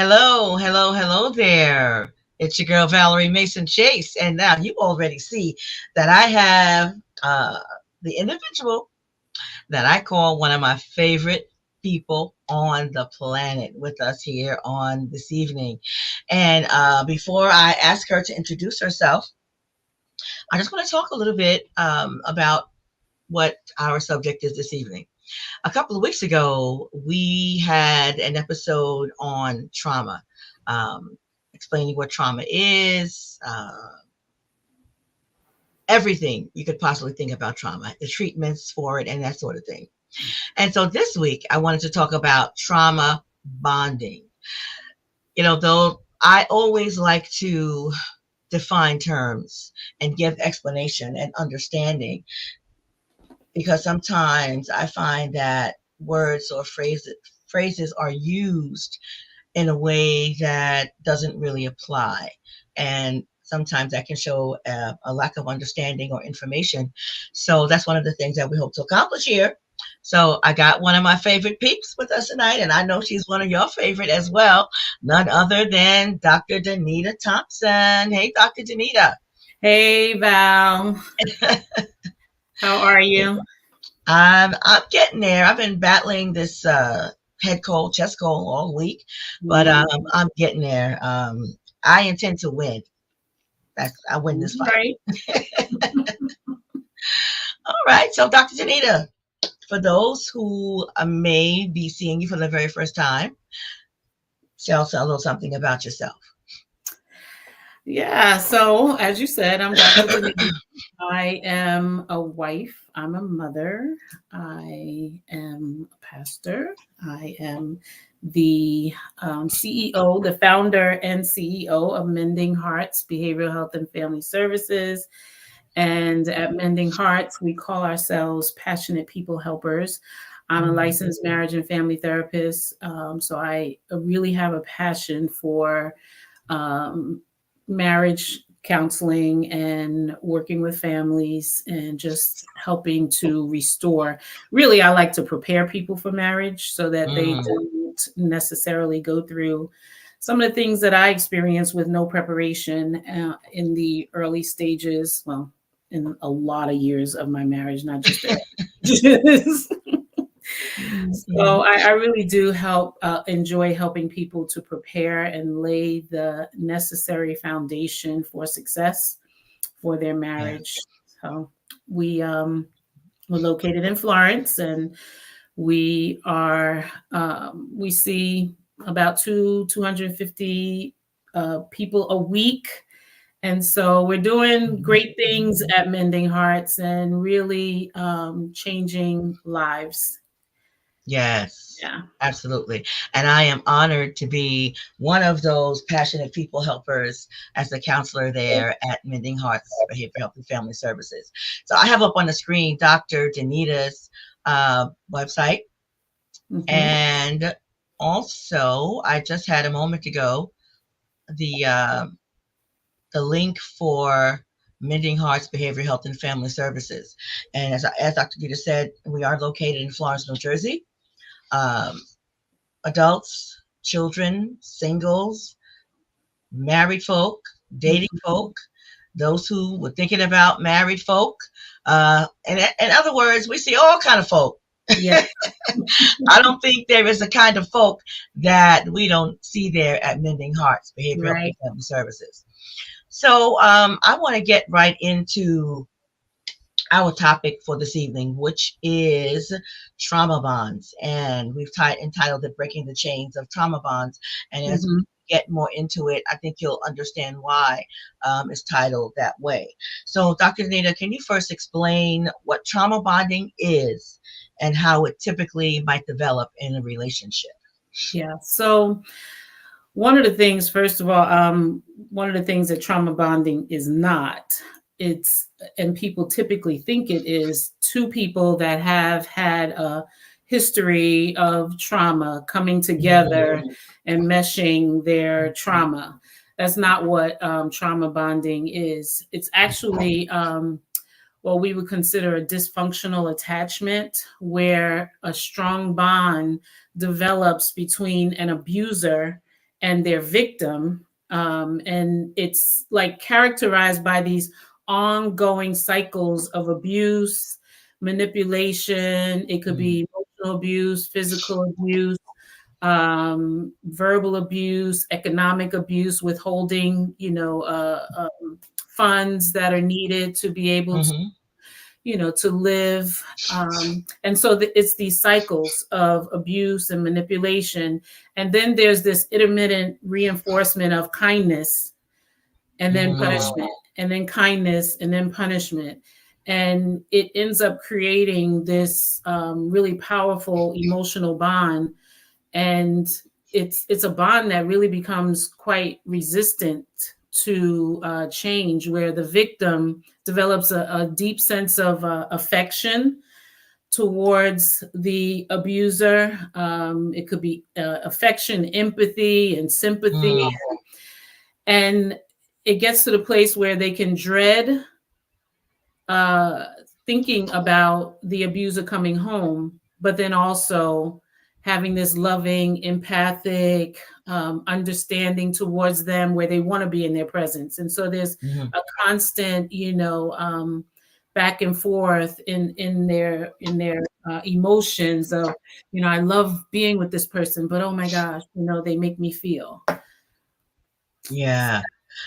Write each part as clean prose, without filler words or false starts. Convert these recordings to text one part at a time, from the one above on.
Hello, hello, hello there. It's your girl Valerie Mason Chase, and now you already see that I have uh, the individual that I call one of my favorite people on the planet with us here on this evening. And before I ask her to introduce herself, I just want to talk a little bit about what our subject is this evening. A couple of weeks ago, we had an episode on trauma, explaining what trauma is, everything you could possibly think about trauma, the treatments for it, and that sort of thing. And so this week, I wanted to talk about trauma bonding. Though I always like to define terms and give explanation and understanding, because sometimes I find that words or phrases are used in a way that doesn't really apply. And sometimes that can show a lack of understanding or information. So that's one of the things that we hope to accomplish here. So I got one of my favorite peeps with us tonight, and I know she's one of your favorite as well. None other than Dr. Danita Thompson. Hey, Dr. Danita. Hey, Val. How are you? I'm getting there. I've been battling this head cold, chest cold all week, but I'm getting there. I intend to win. I win this fight. Right. All right. So, Dr. Danita, for those who may be seeing you for the very first time, tell a little something about yourself. Yeah. So, as you said, I'm Dr. Danita. I am a wife. I'm a mother. I am a pastor. I am the CEO, the founder and CEO of Mending Hearts Behavioral Health and Family Services. And at Mending Hearts, we call ourselves passionate people helpers. I'm a licensed marriage and family therapist. So I really have a passion for marriage counseling and working with families and just helping to restore. Really, I like to prepare people for marriage so that they don't necessarily go through some of the things that I experienced with no preparation in the early stages. Well, in a lot of years of my marriage, not just that. So I really do enjoy helping people to prepare and lay the necessary foundation for success for their marriage. So we're located in Florence, and we see about 250 people a week. And so we're doing great things at Mending Hearts and really changing lives. Yes. Yeah. Absolutely. And I am honored to be one of those passionate people helpers as a counselor there at Mending Hearts Behavioral Health and Family Services. So I have up on the screen Dr. Danita's website. And also, I just had a moment ago the link for Mending Hearts Behavioral Health and Family Services. And as Dr. Danita said, we are located in Florence, New Jersey. Adults, children, singles, married folk, dating folk, those who were thinking about married folk. In other words, we see all kind of folk Yeah. I don't think there is a kind of folk that we don't see there at Mending Hearts Behavioral and Right. Family Services. So I want to get right into our topic for this evening, which is trauma bonds. And we've entitled it Breaking the Chains of Trauma Bonds. And as we Hmm. get more into it, I think you'll understand why it's titled that way. So, Dr. Danita, can you first explain what trauma bonding is and how it typically might develop in a relationship? Yeah. So one of the things, first of all, one of the things that trauma bonding is not, it's, and people typically think it is, two people that have had a history of trauma coming Mhm. together and meshing their trauma. That's not what trauma bonding is. It's actually what we would consider a dysfunctional attachment, where a strong bond develops between an abuser and their victim. And it's like characterized by these ongoing cycles of abuse, manipulation. It could Mhm. be emotional abuse, physical abuse, verbal abuse, economic abuse, withholding, funds that are needed to be able to, Mhm. to live. And so it's these cycles of abuse and manipulation. And then there's this intermittent reinforcement of kindness and then Mm. punishment, and then kindness and then punishment. And it ends up creating this really powerful emotional bond. And it's a bond that really becomes quite resistant to change, where the victim develops a deep sense of affection towards the abuser. It could be affection, empathy, and sympathy. Mm. And it gets to the place where they can dread uh, thinking about the abuser coming home, but then also having this loving, empathic understanding towards them, where they want to be in their presence. And so there's Mhm. a constant, back and forth in their emotions of, I love being with this person, but oh my gosh, they make me feel. Yeah.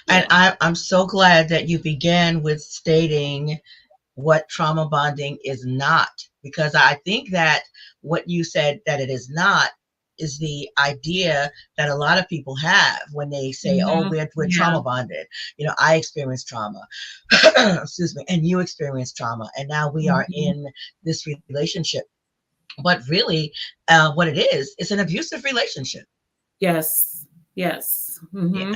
And Yeah. I'm so glad that you began with stating what trauma bonding is not, because I think that what you said that it is not is the idea that a lot of people have when they say, oh, Hmm. we're Yeah. trauma bonded. I experienced trauma, excuse me, and you experienced trauma, and now we are Mhm. in this relationship. But really, what it is, it's an abusive relationship. Yes. Yes. Yeah. Hmm.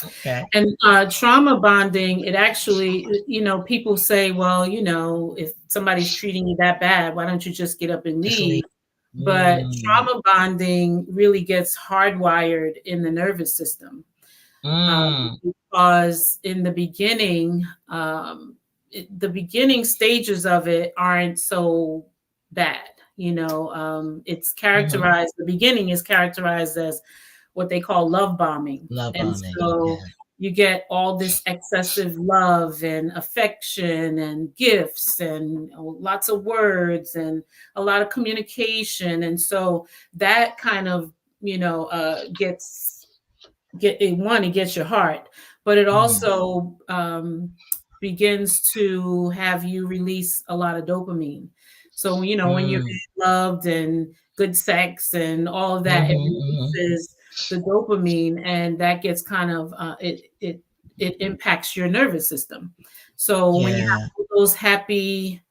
Okay. And trauma bonding, it actually, people say, well, if somebody's treating you that bad, why don't you just get up and Just leave? leave. But Mm. trauma bonding really gets hardwired in the nervous system, Mm. because in the beginning, the beginning stages of it aren't so bad. It's Hmm. characterized, the beginning is characterized as what they call love bombing. Love And bombing. so Yeah. you get all this excessive love and affection and gifts and lots of words and a lot of communication. And so that kind of, it gets your heart, but it Hmm. also begins to have you release a lot of dopamine. So, when you're Mm. being loved and good sex and all of that, it Hmm. Hmm. releases the dopamine, and that gets kind of it impacts your nervous system. So when you Yeah. have all those happy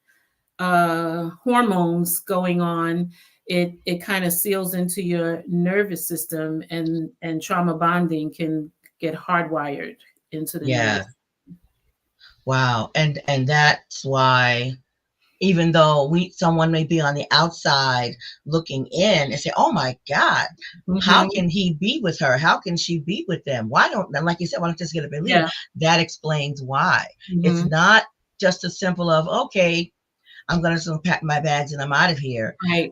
hormones going on, it kind of seals into your nervous system, and trauma bonding can get hardwired into the Yeah. nervous. Wow. And that's why, even though someone may be on the outside looking in and say, "Oh my God, how Hmm. can he be with her? How can she be with them? Why don't," and like you said, "Why don't just get up and leave?" Yeah. That explains why. It's Hmm. not just as simple of, okay, I'm going to pack my bags and I'm out of here. Right.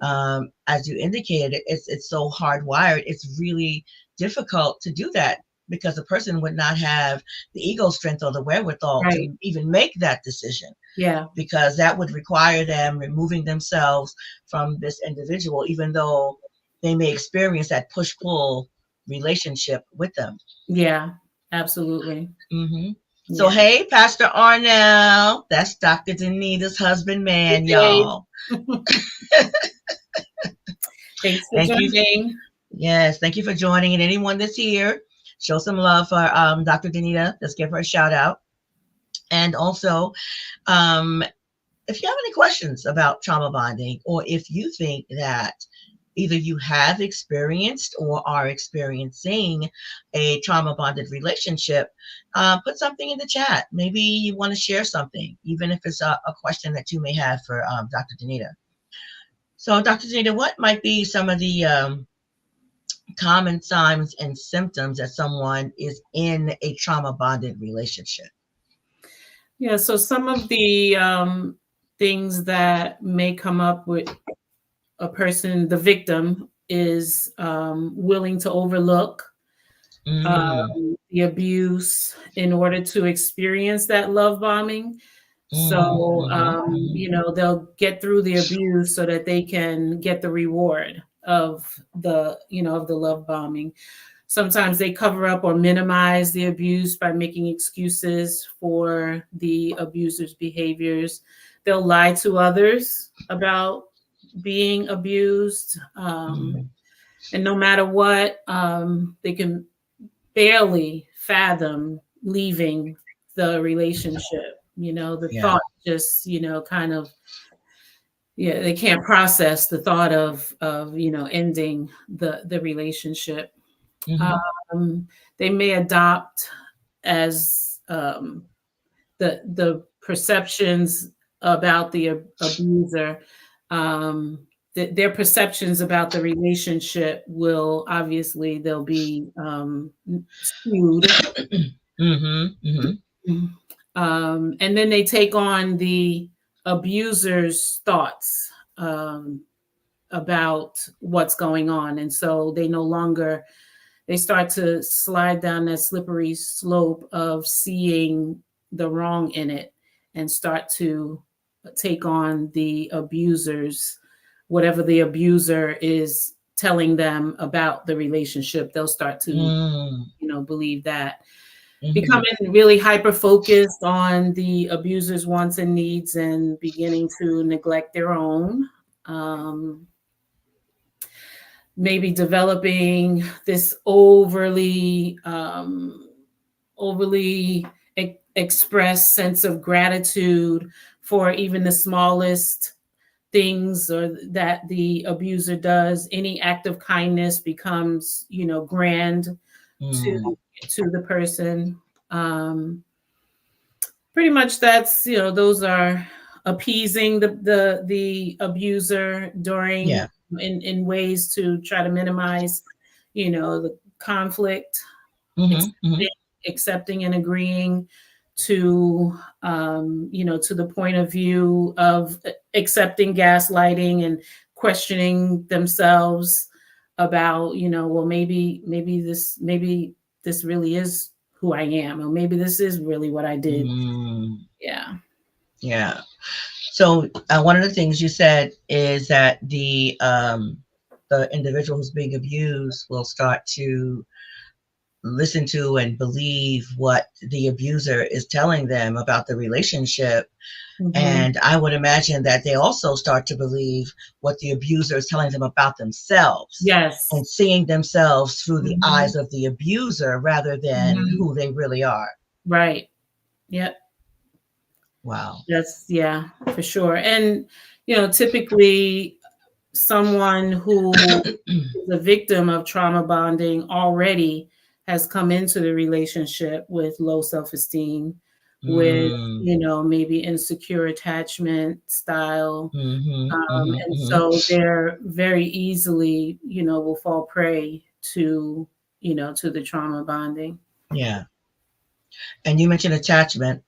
As you indicated, it's so hardwired. It's really difficult to do that. because the person would not have the ego strength or the wherewithal Right. to even make that decision, Yeah. because that would require them removing themselves from this individual, even though they may experience that push-pull relationship with them. Yeah. Absolutely. Hmm. So, Yeah. hey, Pastor Arnell, that's Dr. Danita's husband, man, Hey, y'all. thanks for Thank you. joining. Yes, thank you for joining. And anyone that's here, show some love for Dr. Danita. Let's give her a shout out. And also, um, if you have any questions about trauma bonding, or if you think that either you have experienced or are experiencing a trauma bonded relationship, put something in the chat. Maybe you want to share something, even if it's a question that you may have for Dr. Danita. So, Dr. Danita, what might be some of the common signs and symptoms that someone is in a trauma bonded relationship? Yeah. So some of the things that may come up with a person, the victim, is willing to overlook Mm, the abuse in order to experience that love bombing. mm-hmm, So, mm-hmm, mm-hmm. they'll get through the abuse so that they can get the reward of of the love bombing. Sometimes they cover up or minimize the abuse by making excuses for the abuser's behaviors. They'll lie to others about being abused. And no matter what, they can barely fathom leaving the relationship. The Yeah. thought just, kind of, yeah, they can't process the thought of ending the relationship. Mm-hmm. Um, they may adopt as the perceptions about the abuser. Their perceptions about the relationship will obviously they'll be skewed. Mm-hmm. Mm-hmm. And then they take on the abuser's thoughts about what's going on, and so they start to slide down that slippery slope of seeing the wrong in it and start to take on the abusers, whatever the abuser is telling them about the relationship. They'll start to, believe that. Mm-hmm. Becoming really hyper focused on the abuser's wants and needs and beginning to neglect their own. Um, Maybe developing this overly expressed sense of gratitude for even the smallest things or that the abuser does. Any act of kindness becomes grand Mm. to the person. Pretty much those are appeasing the abuser during Yeah. in ways to try to minimize the conflict, Mm-hmm. Mm-hmm. accepting, accepting and agreeing to to the point of view of accepting gaslighting and questioning themselves about well, maybe this really is who I am, or maybe this is really what I did. Mm. Yeah. Yeah. So one of the things you said is that the individual who's being abused will start to listen to and believe what the abuser is telling them about the relationship. Mm-hmm. And I would imagine that they also start to believe what the abuser is telling them about themselves, Yes. and seeing themselves through the Mm-hmm. eyes of the abuser rather than Mm-hmm. who they really are. Right. Yep. Wow. That's yeah, for sure. And typically someone who is a victim of trauma bonding already has come into the relationship with low self-esteem, with Mm. maybe insecure attachment style. Mm-hmm, mm-hmm, And mm-hmm. so they're very easily will fall prey to to the trauma bonding. Yeah. And you mentioned attachment,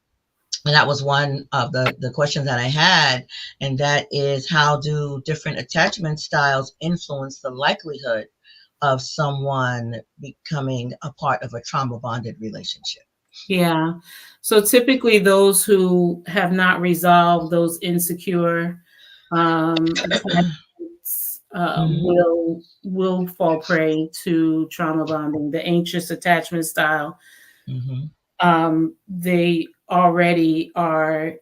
and that was one of the questions that I had, and that is, how do different attachment styles influence the likelihood of someone becoming a part of a trauma bonded relationship? Yeah. So typically those who have not resolved those insecure attachments Hmm. will fall prey to trauma bonding. The anxious attachment style, Hmm. they already are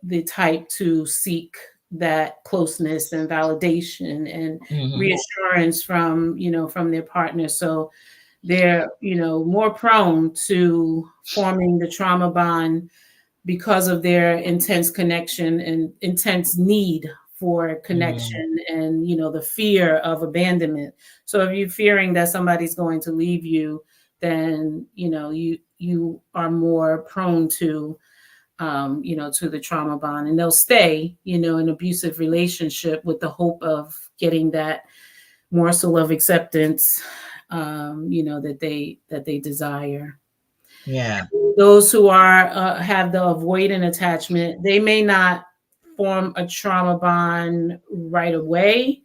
the type to seek that closeness and validation and Hmm. reassurance from, from their partner. So they're, more prone to forming the trauma bond because of their intense connection and intense need for Mm. connection and, the fear of abandonment. So if you're fearing that somebody's going to leave you, then, you are more prone to to the trauma bond, and they'll stay, in abusive relationship with the hope of getting that morsel of acceptance, that they desire. Yeah. Those who are have the avoidant attachment, they may not form a trauma bond right away,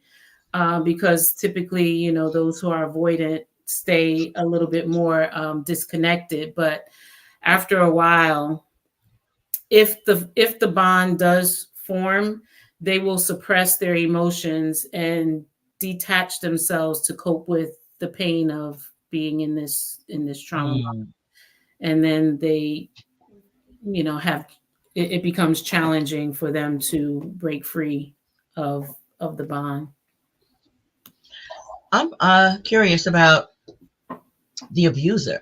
because typically, those who are avoidant stay a little bit more disconnected. But after a while, if the bond does form, they will suppress their emotions and detach themselves to cope with the pain of being in this trauma bond. Mm. And then they, have it becomes challenging for them to break free of the bond. I'm curious about the abuser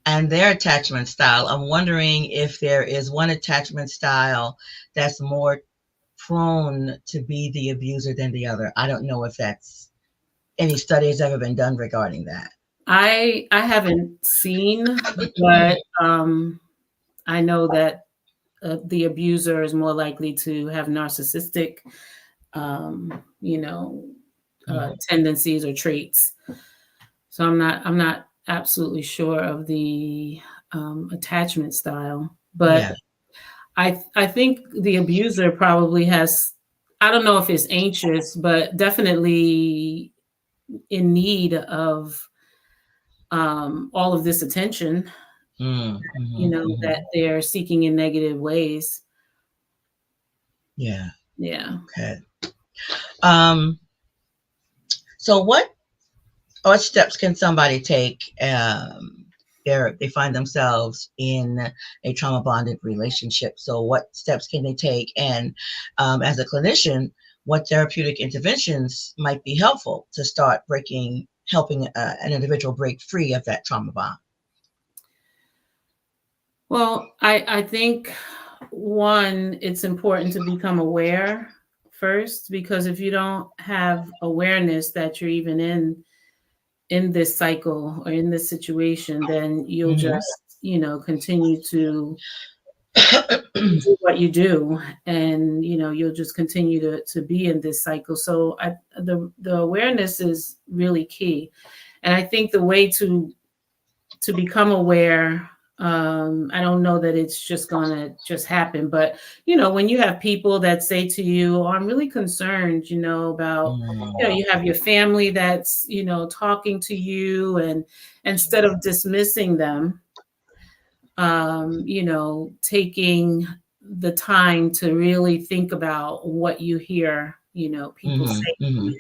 and their attachment style. I'm wondering if there is one attachment style that's more prone to be the abuser than the other. I don't know if that's any studies ever been done regarding that. I haven't seen, but I know that the abuser is more likely to have narcissistic, Mhm. tendencies or traits. So I'm not absolutely sure of the attachment style, but Yeah. I think the abuser probably has. I don't know if it's anxious, but definitely in need of all of this attention, Mm. Hmm. that Hmm. they're seeking in negative ways. Yeah. Yeah. Okay. Um, so what steps can somebody take? They find themselves in a trauma bonded relationship. So what steps can they take? And as a clinician, what therapeutic interventions might be helpful to start helping an individual break free of that trauma bond? Well, I think one, it's important to become aware first, because if you don't have awareness that you're even in this cycle or in this situation, then you'll Hmm. just, continue to do what you do, and you'll just continue to be in this cycle. So the awareness is really key. And I think the way to become aware, I don't know that it's just gonna just happen, but when you have people that say to you, oh, I'm really concerned, about, Mm. you have your family that's, talking to you, and instead of dismissing them, taking the time to really think about what you hear, people Hmm. say to Hmm. you,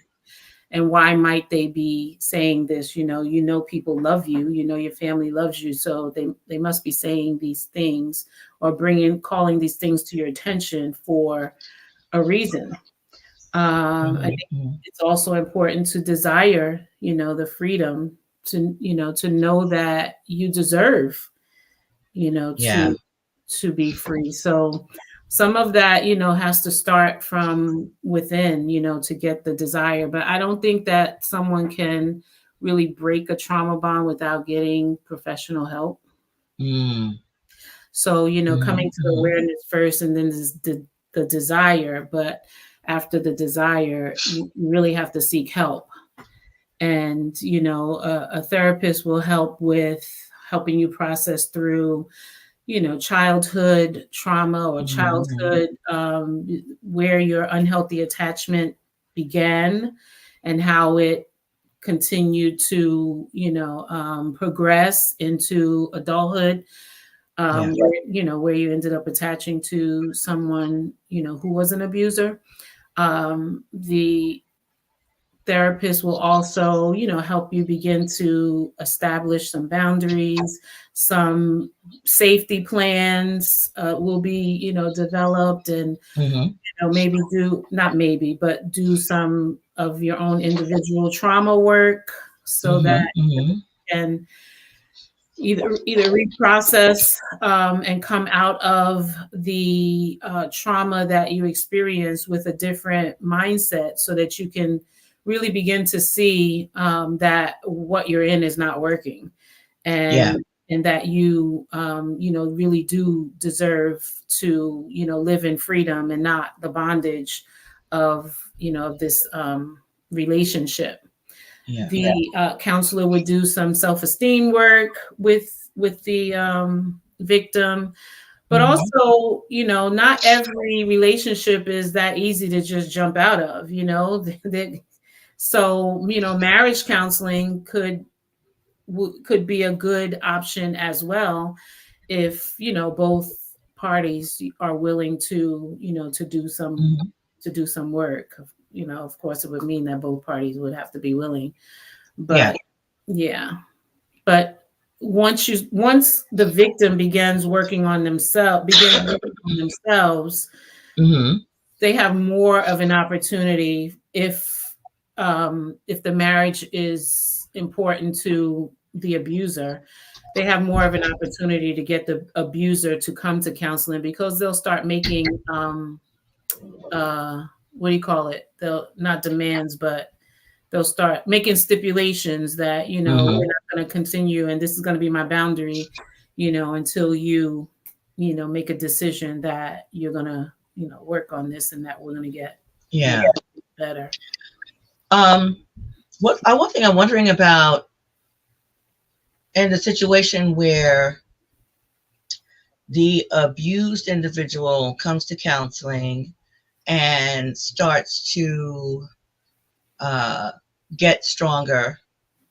and why might they be saying this. People love you, your family loves you, so they must be saying these things or calling these things to your attention for a reason. I Hmm. think Hmm. it's also important to desire, the freedom to know that you deserve, Yeah. to be free. So some of that, has to start from within, to get the desire. But I don't think that someone can really break a trauma bond without getting professional help. Mm. So, Hmm. coming to Hmm. awareness first, and then the desire. But after the desire, you really have to seek help. And, a therapist will help with helping you process through, childhood trauma or Hmm. childhood, where your unhealthy attachment began and how it continue to, progress into adulthood, Yeah. where you ended up attaching to someone, who was an abuser. The therapist will also, help you begin to establish some boundaries, some safety plans will be, developed, and Mm-hmm. maybe do not maybe, but do some of your own individual trauma work so that Mm-hmm. Mm-hmm. you can either reprocess, and come out of the trauma that you experience with a different mindset, so that you can really begin to see, that what you're in is not working, Yeah. and that you, really do deserve to, live in freedom and not the bondage of, of this, relationship. Yeah. The counselor would do some self-esteem work with the, victim, but Mm-hmm. also, not every relationship is that easy to just jump out of, so, marriage counseling could be a good option as well, if, both parties are willing to, Mm-hmm. to do some work. Of course, it would mean that both parties would have to be willing, Yeah. but yeah. But once the victim begins working on themselves, Mm-hmm. they have more of an opportunity, if the marriage is important to the abuser, they have more of an opportunity to get the abuser to come to counseling, because they'll start making, what do you call it? They'll not demands, but they'll start making stipulations that, we're Mm-hmm. not going to continue, and this is going to be my boundary, until you, make a decision that you're going to, work on this, and that we're going to get, Yeah. better. Um, one thing I'm wondering about in the situation where the abused individual comes to counseling and starts to uh, get stronger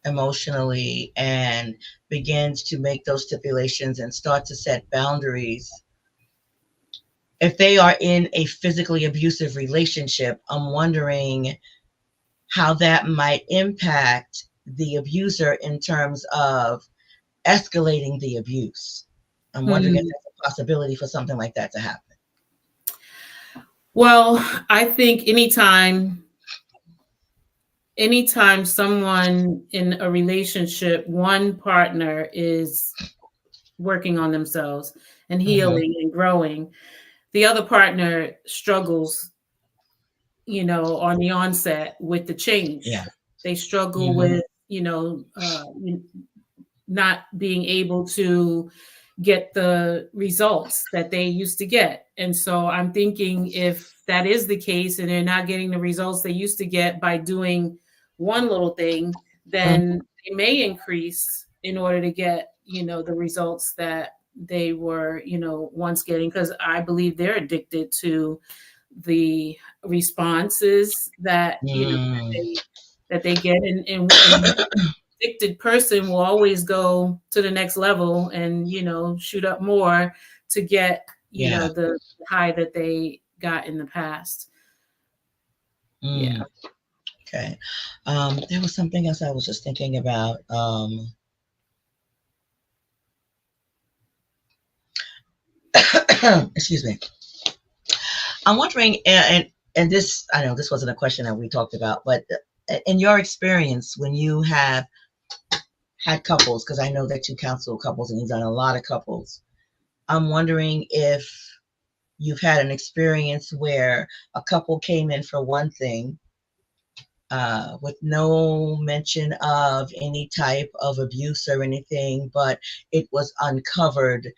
emotionally and begins to make those stipulations and start to set boundaries. If they are in a physically abusive relationship, I'm wondering how that might impact the abuser in terms of escalating the abuse. I'm wondering if Hmm. there's a possibility for something like that to happen. Well, I think anytime someone in a relationship, one partner is working on themselves and Mm-hmm. healing and growing, the other partner struggles, on the onset with the Yeah. change. They struggle Mm-hmm. with, not being able to get the results that they used to get. And so I'm thinking, if that is the case and they're not getting the results they used to get by doing one little thing, Mm-hmm. then they may increase in order to get, the results that they were, once getting, because I believe they're addicted to the responses that, Mm. that they get, and addicted person will always go to the next level and, shoot up more to get, Yeah. the high that they got in the past. Yeah. Mm. Okay. There was something else I was just thinking about. Excuse me. I'm wondering, and this, I know this wasn't a question that we talked about, but in your experience, when you have had couples, because I know that you counsel couples and you've done a lot of couples, I'm wondering if you've had an experience where a couple came in for one thing, with no mention of any type of abuse or anything, but it was uncovered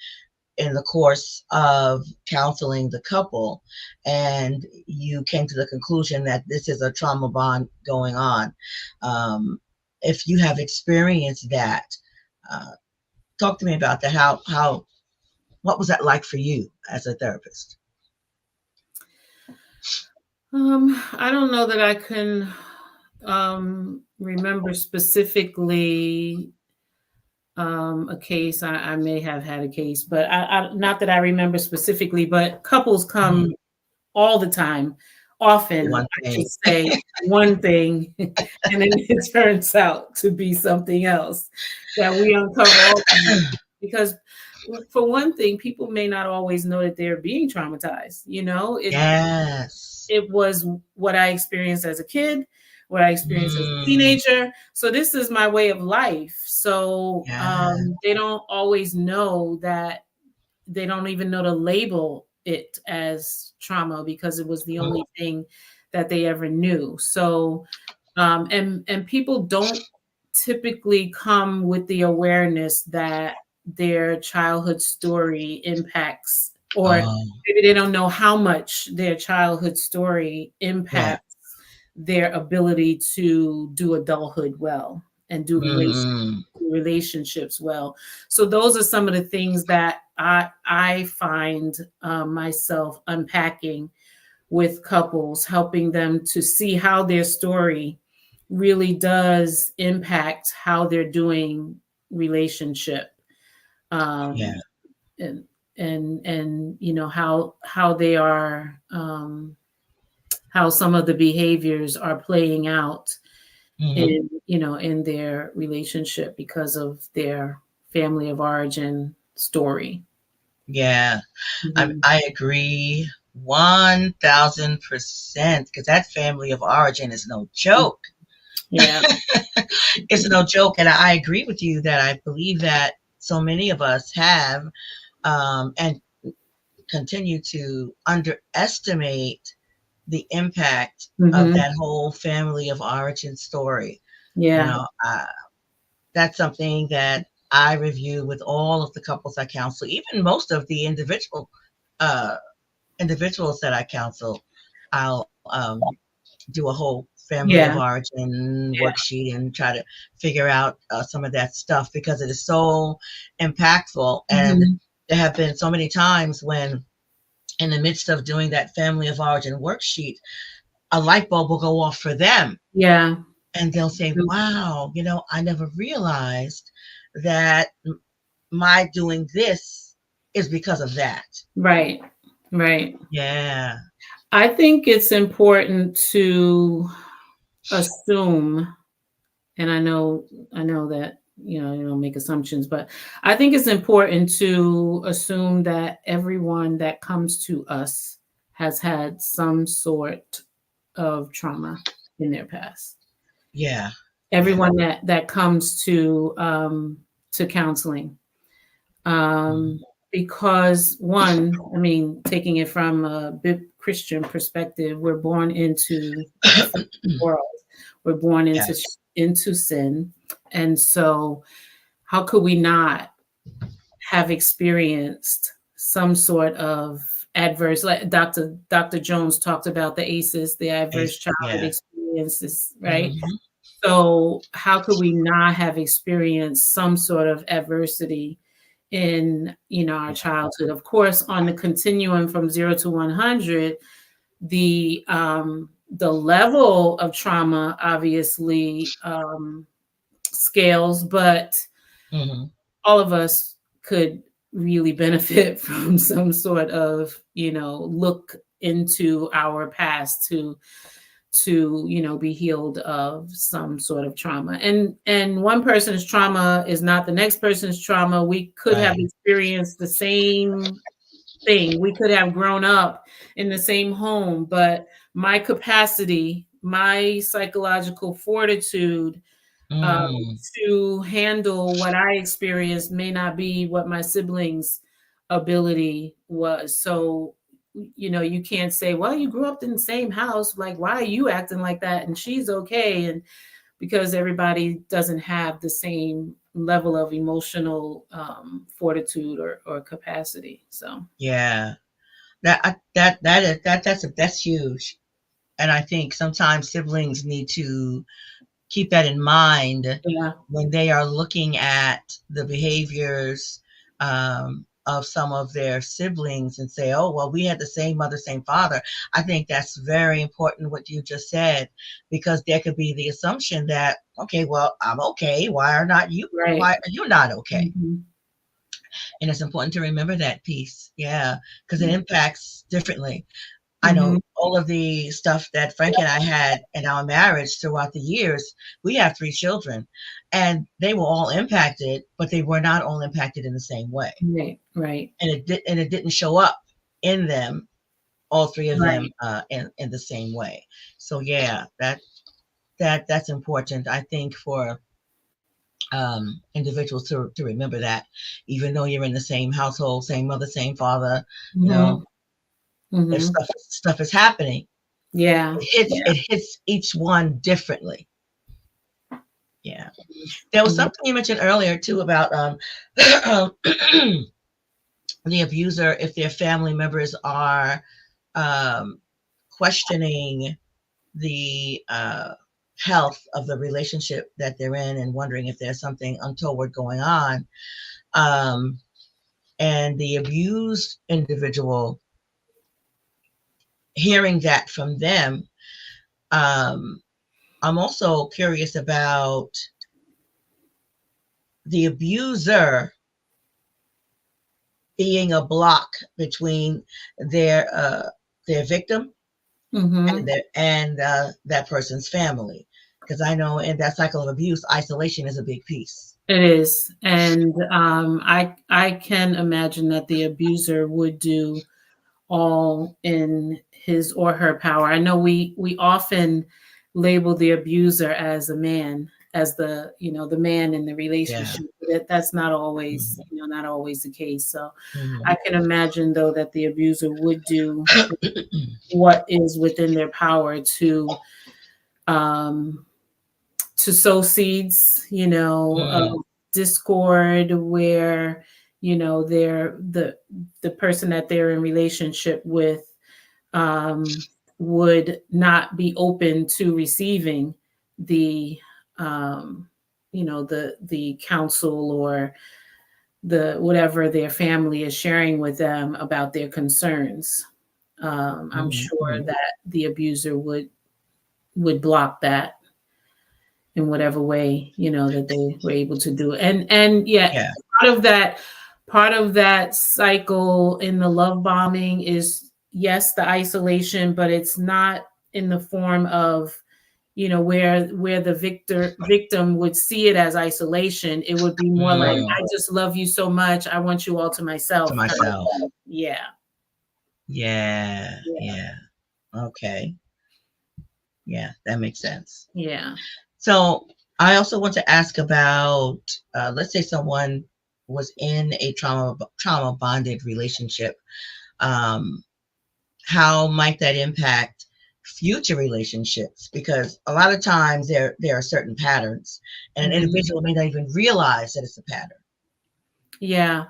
in the course of counseling the couple, and you came to the conclusion that this is a trauma bond going on. Um, if you have experienced that, uh, talk to me about that. How what was that like for you as a therapist? I don't know that I can, remember specifically a case. I may have had a case, but not that I remember specifically, but couples Mhm. come all the time, often, One I should thing. say, one thing, and then it turns out to be something else that we uncover all the time. Because, for one thing, people may not always know that they're being traumatized. Yes. It was what I experienced as a kid, what I experienced as a Mm, teenager. So this is my way of life. So yeah. they don't always know that, they don't even know to label it as trauma because it was the Mm, only thing that they ever knew. So and people don't typically come with the awareness that their childhood story impacts, or oh, maybe they don't know how much their childhood story yeah. impacts their ability to do adulthood well and do Mm, relationships well. So those are some of the things that I find myself unpacking with couples, helping them to see how their story really does impact how they're doing relationship, yeah. um, and how they are, how some of the behaviors are playing out Hmm. in their relationship because of their family of origin story. Yeah. Mhm. I agree 1000% because that family of origin is no joke. Yeah. It's no joke. And I agree with you that I believe that so many of us have and continue to underestimate the impact of Hmm. that whole family of origin story. You Yeah. know, that's something that I review with all of the couples I counsel, even most of the uh, individuals that I counsel. I'll do a whole family of Yeah. origin Yeah. worksheet and try to figure out some of that stuff because it is so impactful. And Mhm. there have been so many times when, in the midst of doing that family of origin worksheet, a light bulb will go off for them. Yeah. And they'll say, wow, I never realized that my doing this is because of that. Right. Right. Yeah. I think it's important to assume, and I know that you don't make assumptions, but I think it's important to assume that everyone that comes to us has had some sort of trauma in their past. Yeah. Yeah. Everyone that comes to counseling, Mhm. because one, I mean, taking it from a Christian perspective, we're born into a world. We're born Yes. into sin, and so how could we not have experienced some sort of adverse, like Dr. Jones talked about the ACEs, the adverse childhood Yeah. experiences, right? Hmm. So how could we not have experienced some sort of adversity in our Yeah. childhood? Of course, on the continuum from 0 to 100, the level of trauma obviously scales, but Hmm. all of us could really benefit from some sort of look into our past to be healed of some sort of trauma. And one person's trauma is not the next person's trauma. We could have Right. experienced the same thing. We could have grown up in the same home, but my capacity, my psychological fortitude, um, Mm. to handle what I experienced may not be what my siblings' ability was. So, you can't say, well, you grew up in the same house. Like, why are you acting like that? And she's okay. And because everybody doesn't have the same level of emotional fortitude or capacity. So, Yeah. That's huge. And I think sometimes siblings need to keep that in mind yeah. when they are looking at the behaviors of some of their siblings and say, oh, well, we had the same mother, same father. I think that's very important what you just said, because there could be the assumption that, okay, well, I'm okay. Why are not you? Right. Why are you not okay? Mhm. And it's important to remember that piece. Yeah, because it impacts differently. I know Mhm. all of the stuff that Frank and I had in our marriage throughout the years. We have 3 children, and they were all impacted, but they were not all impacted in the same way. Right. Right. And it didn't show up in them, all 3 of them, Right. in the same way. So yeah, that's important, I think, for individuals to remember that, even though you're in the same household, same mother, same father, you know, Mhm. if Mhm. stuff is happening, Yeah. Yeah. it hits each one differently. Yeah. There was Mhm. something you mentioned earlier too about the abuser, if their family members are um, questioning the health of the relationship that they're in and wondering if there's something untoward going on. Um, and the abused individual hearing that from them, um, I'm also curious about the abuser being a block between their uh, their victim and Mhm. that person's family. Because I know in that cycle of abuse, isolation is a big piece. It is, and I can imagine that the abuser would do all in his or her power. I know we often label the abuser as a man, as the the man in the Yeah. relationship. That's not always Mhm. not always the case. So Mhm. I can imagine though that the abuser would do what is within their power um, to sow seeds, Mm. of discord where they're the person that they're in relationship with um, would not be open to receiving the um, the counsel or the whatever their family is sharing with them about their concerns. I'm Mhm. sure Mhm. that the abuser would block that in whatever way that they were able to do it. And yeah, Yeah. part of that part of that cycle in the love bombing is, yes, the isolation, but it's not in the form of where the victim would see it as isolation. It would be more like, Mm. I just love you so much, I want you all to To myself kind of myself. thing. Yeah. Yeah. Yeah. Yeah. Okay. Yeah, that makes sense. Yeah. So I also want to ask about, let's say someone was in a trauma bonded relationship. Um, how might that impact future relationships? Because a lot of times there are certain patterns, and an Mhm. individual may not even realize that it's a pattern. Yeah.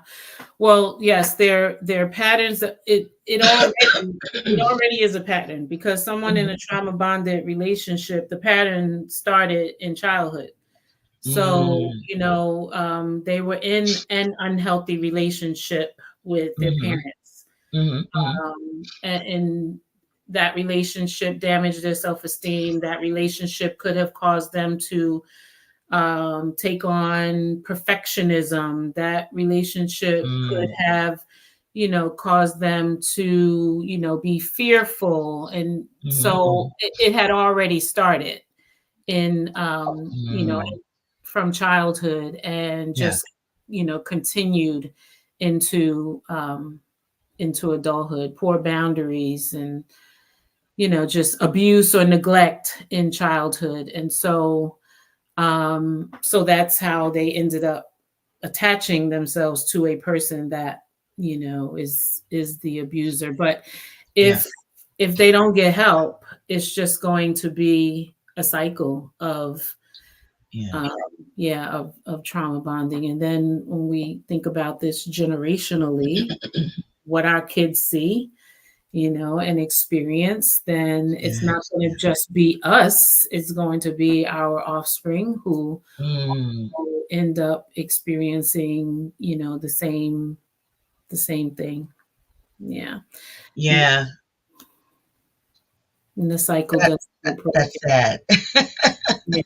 Well, yes, there are patterns that it already is a pattern, because someone in Mhm. a trauma bonded relationship, the pattern started in childhood. So, Mm. they were in an unhealthy relationship with their Mhm. parents. Mhm. Mhm. And that relationship damaged their self-esteem. That relationship could have caused them to take on perfectionism. That relationship could Mm. have, caused them to, be fearful. And Mhm. so Mhm. it had already started in, Mm. from childhood, and Yeah. just, continued into, into adulthood. Poor boundaries and, just abuse or neglect in childhood. And so that's how they ended up attaching themselves to a person that is the abuser. But if Yes. if they don't get help, it's just going to be a cycle of Yeah. um, yeah, of trauma bonding. And then when we think about this generationally, what our kids see, and experience, then it's not Yes. going to Yeah. just be us. It's going to be our offspring who Mm. will end up experiencing, the the same thing. Yeah. Yeah. Yeah, And the cycle that, does keep that's broken. sad. Yeah.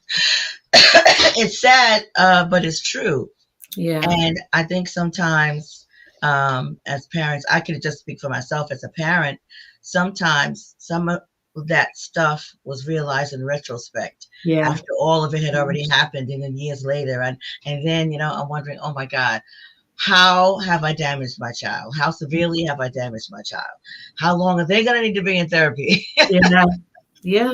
It's sad, but it's true. Yeah. And I think sometimes, as parents, I could just speak for myself as a parent. Sometimes some of that stuff was realized in retrospect Yeah. after all of it had already happened, and then years later, and then I'm wondering, oh my God, how have I damaged my child? How severely have I damaged my child? How long are they going to need to be in therapy? Yeah. Yeah.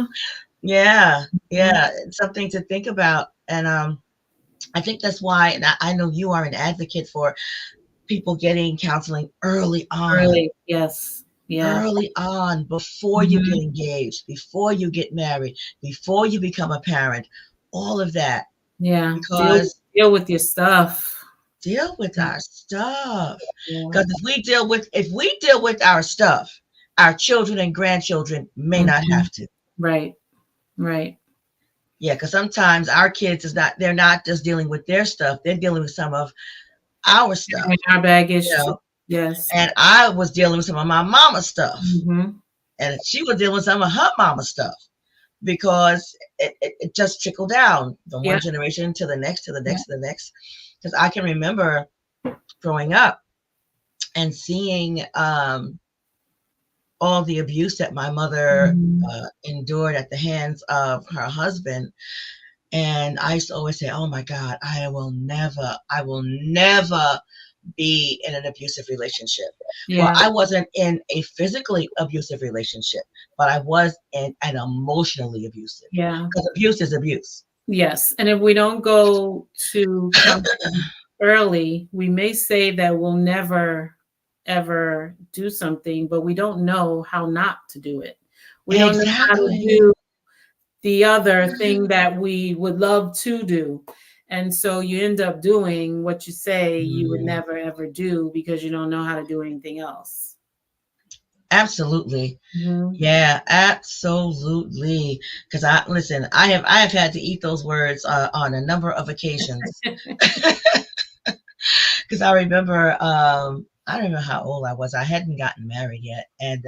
Yeah, Mhm. yeah, it's something to think about, and I think that's why, and I know you are an advocate for people getting counseling Early. Yes. Yeah. early on, before you get Mhm. engaged, before you get married, before you become a parent, all of that, Yeah. because Deal with your stuff. deal with Yeah. our stuff. Yeah. Because if we deal with our stuff, our children and grandchildren may not Mhm. have to. Right. Right. Yeah, because sometimes our kids they're not just dealing with their stuff, they're dealing with some of our stuff, With our you baggage too. know. Yes. And I was dealing with some of my mama's stuff, Mhm. and she was dealing with some of her mama's stuff because it just trickled down from Yeah. one generation to the next, to the Yeah. next, to the next. Because I can remember growing up and seeing all the abuse that my mother Mhm. endured at the hands of her husband. And I used to always say, oh my God, I will never be in an abusive relationship. Well, Yeah. I wasn't in a physically abusive relationship, but I was in an emotionally abusive, Yeah. because abuse is abuse. Yes. And if we don't go to counseling early, we may say that we'll never ever do something, but we don't know how not to do it. We don't know how to Exactly. do the other thing that we would love to do. And so you end up doing what you say you would Mm, never ever do because you don't know how to do anything else. absolutely. Mhm. Yeah, absolutely. Because I have had to eat those words on a number of occasions. Because I don't remember how old I was. I hadn't gotten married yet, and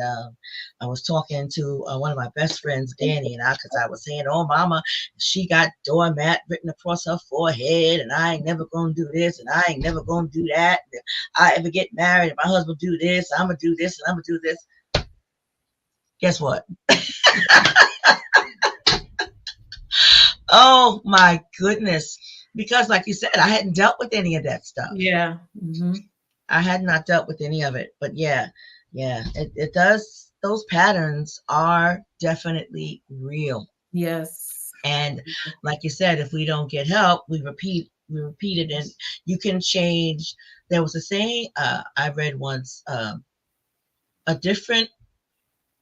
I was talking to one of my best friends, Danny, and because I was saying, "Oh, Mama, she got doormat written across her forehead, and I ain't never gonna do this, and I ain't never gonna do that. And if I ever get married, if my husband do this, I'm gonna do this, and I'm gonna do this." Guess what? Oh my goodness! Because, like you said, I hadn't dealt with any of that stuff. Yeah. Mhm. I had not dealt with any of it, but yeah, yeah, it does. Those patterns are definitely real. Yes. And like you said, if we don't get help, we repeat it, and you can change. There was a saying I read once: a different,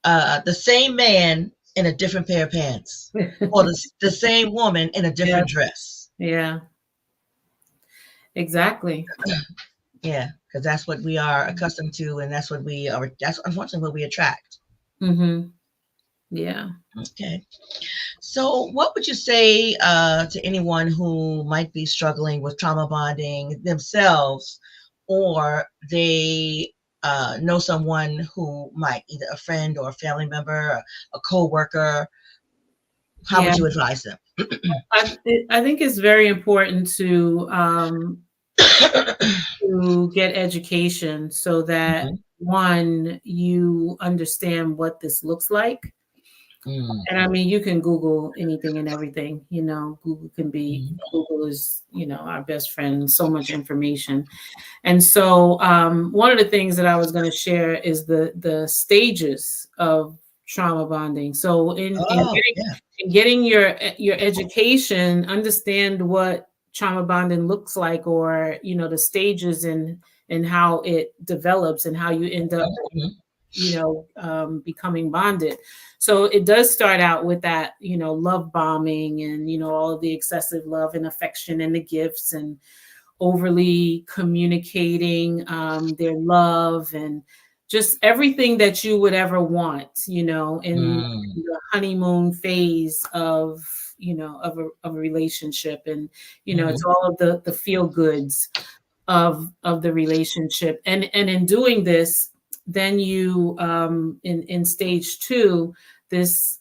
the same man in a different pair of pants, or the same woman in a Yeah. different dress. Yeah. Exactly. Yeah, because that's what we are accustomed to, and that's what we are. That's unfortunately what we attract. Mhm. Yeah. Okay. So, what would you say to anyone who might be struggling with trauma bonding themselves, or they know someone who might, either a friend or a family member, or a co-worker? How Yeah. would you advise them? I think it's very important to get education so that Mhm. one, you understand what this looks like. Mm, And I mean, you can Google anything and everything, mhm. Google is, our best friend, so much information. And so one of the things that I was going to share is the stages of trauma bonding. So Oh, yeah. in getting your education, understand what trauma bonding looks like, or the stages and how it develops and how you end up Mhm. becoming bonded. So it does start out with that, love bombing and, all of the excessive love and affection and the gifts and overly communicating their love and just everything that you would ever want, Mm, in the honeymoon phase of, of a relationship. And, it's mhm. all of the feel goods. of the relationship. And in doing this, then you in stage two, this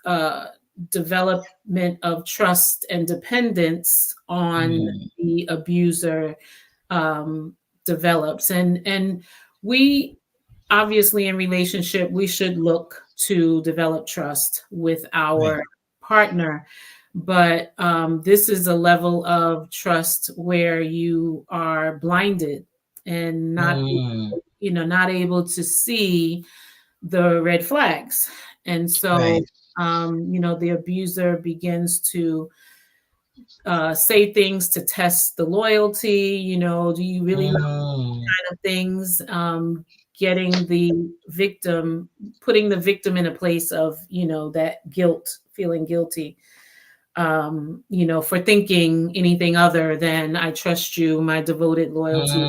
development of trust and dependence on Mm. the abuser um, develops. And we obviously in relationship we should look to develop trust with Right. our partner, but this is a level of trust where you are blinded and not, Mm. not able to see the red flags. And so Right. the abuser begins to say things to test the loyalty. Do you really love Mm. kind of things? Getting the victim, putting the victim in a place of, that guilt, feeling guilty, for thinking anything other than I trust you, my devoted loyalty.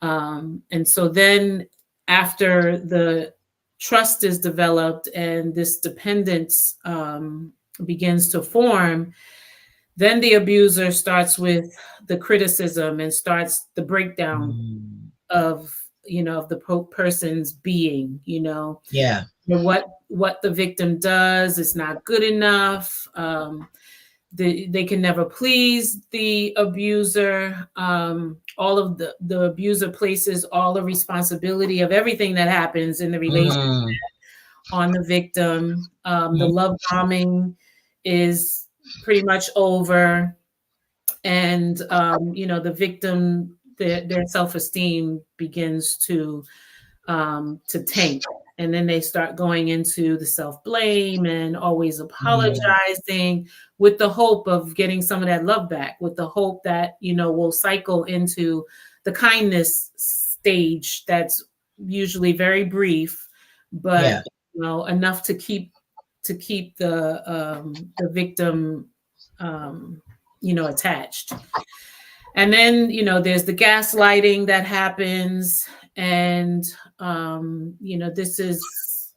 Mm. And so then after the trust is developed and this dependence begins to form, then the abuser starts with the criticism and starts the breakdown Mm. of of the person's being. Yeah. What the victim does is not good enough. They can never please the abuser. All of the abuser places all the responsibility of everything that happens in the relationship Mm. on the victim. The Mhm. love bombing is pretty much over, and the victim, their self-esteem begins to tank. And then they start going into the self-blame and always Mm. apologizing with the hope of getting some of that love back, with the hope that, will cycle into the kindness stage that's usually very brief, but Yeah. enough to keep the victim attached. And then there's the gaslighting that happens, and this is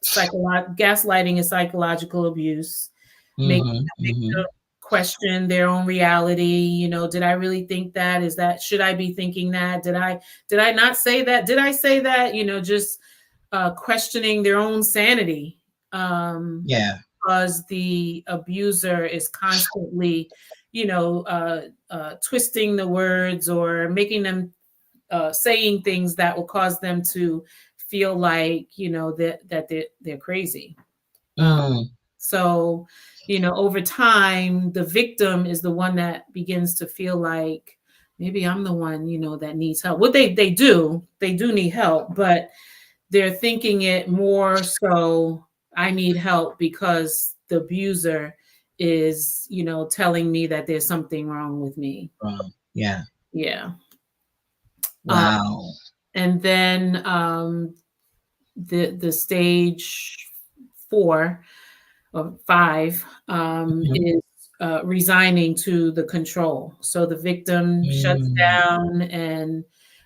gaslighting is psychological abuse, making Mhm. the victim Mhm. question their own reality. Did I really think that? Is that, should I be thinking that? Did I not say that? Did I say that? Just questioning their own sanity, Yeah. because the abuser is constantly, twisting the words or making them saying things that will cause them to feel like that they're crazy. Um, Mm. so over time, the victim is the one that begins to feel like maybe I'm the one that needs help. What they do need help, but they're thinking it more so, I need help because the abuser is, telling me that there's something wrong with me. Wrong. Yeah. Yeah. Um, Wow. and then the stage 4 or 5 Mhm. is resigning to the control. So the victim shuts Mm. down and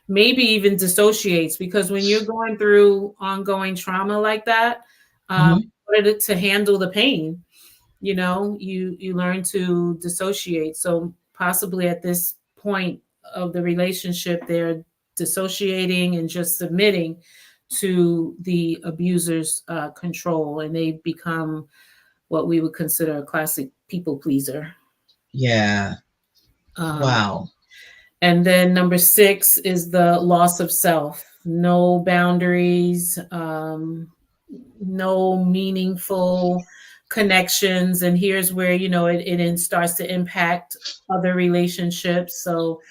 maybe even dissociates, because when you're going through ongoing trauma like that, Mhm. in order to handle the pain, you learn to dissociate. So possibly at this point of the relationship, they're dissociating and just submitting to the abuser's control, and they become what we would consider a classic people pleaser. Yeah. Um, Wow. and then number 6 is the loss of self. No boundaries, no meaningful connections. And here's where, it starts to impact other relationships. So,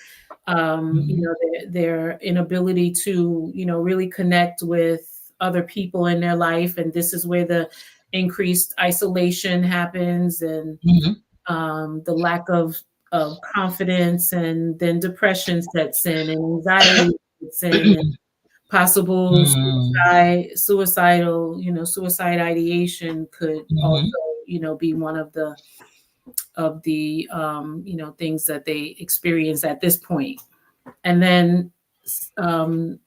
Mhm. their inability to, really connect with other people in their life. And this is where the increased isolation happens, and Mhm. the lack of confidence, and then depression sets in, and anxiety sets in, and possible Mm. suicide ideation could also, Mhm. be one of the things that they experience at this point. And then um,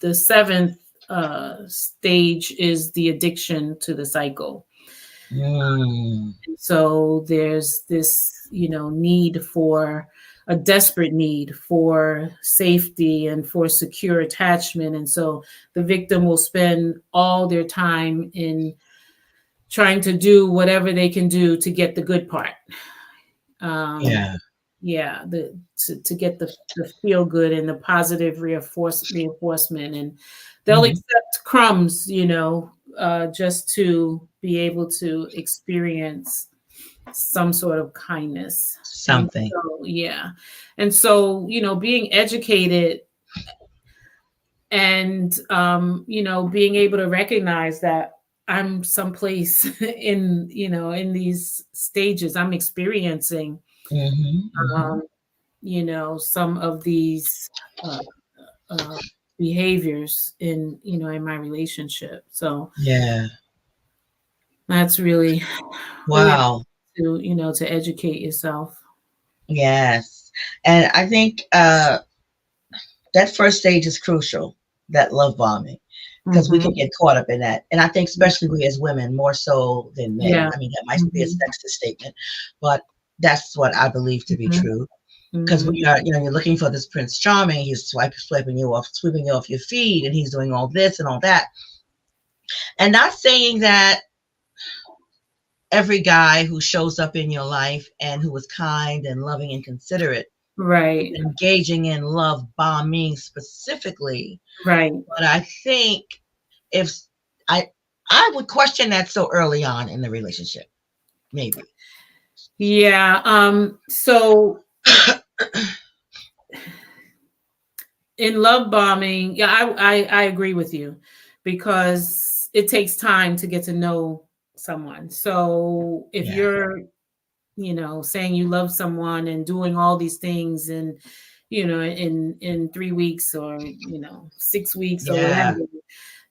the 7th stage is the addiction to the cycle. Mm. So there's this, need for a desperate need for safety and for secure attachment. And so the victim will spend all their time in trying to do whatever they can do to get the good part. Um, Yeah. yeah, to get the feel good and the positive reinforcement, and they'll Hmm. accept crumbs, just to be able to experience some sort of kindness. And Something. so, yeah. And so, being educated and, being able to recognize that I'm someplace in these stages, I'm experiencing, Hmm. Hmm. um, some of these uh, uh, behaviors in my relationship. So Yeah. that's really, really Wow. to educate yourself. Yes. And I think that first stage is crucial, that love bombing, because we can Hmm. get caught up in that. And I think especially we as women more so than men. Yeah. I mean, that might be a Hmm. sexist statement, but that's what I believe to be Hmm. true. Because Hmm. we are, you're looking for this Prince Charming. He's swiping you off, sweeping you off your feet, and he's doing all this and all that. And not saying that every guy who shows up in your life and who is kind and loving and considerate is Right. engaging in love bombing specifically. Right. But I think if I I would question that so early on in the relationship, maybe. Yeah. So in love bombing, yeah, I agree with you, because it takes time to get to know someone. So if Yeah. you're, saying you love someone and doing all these things, and in 3 weeks, or 6 weeks, or whatever, Yeah.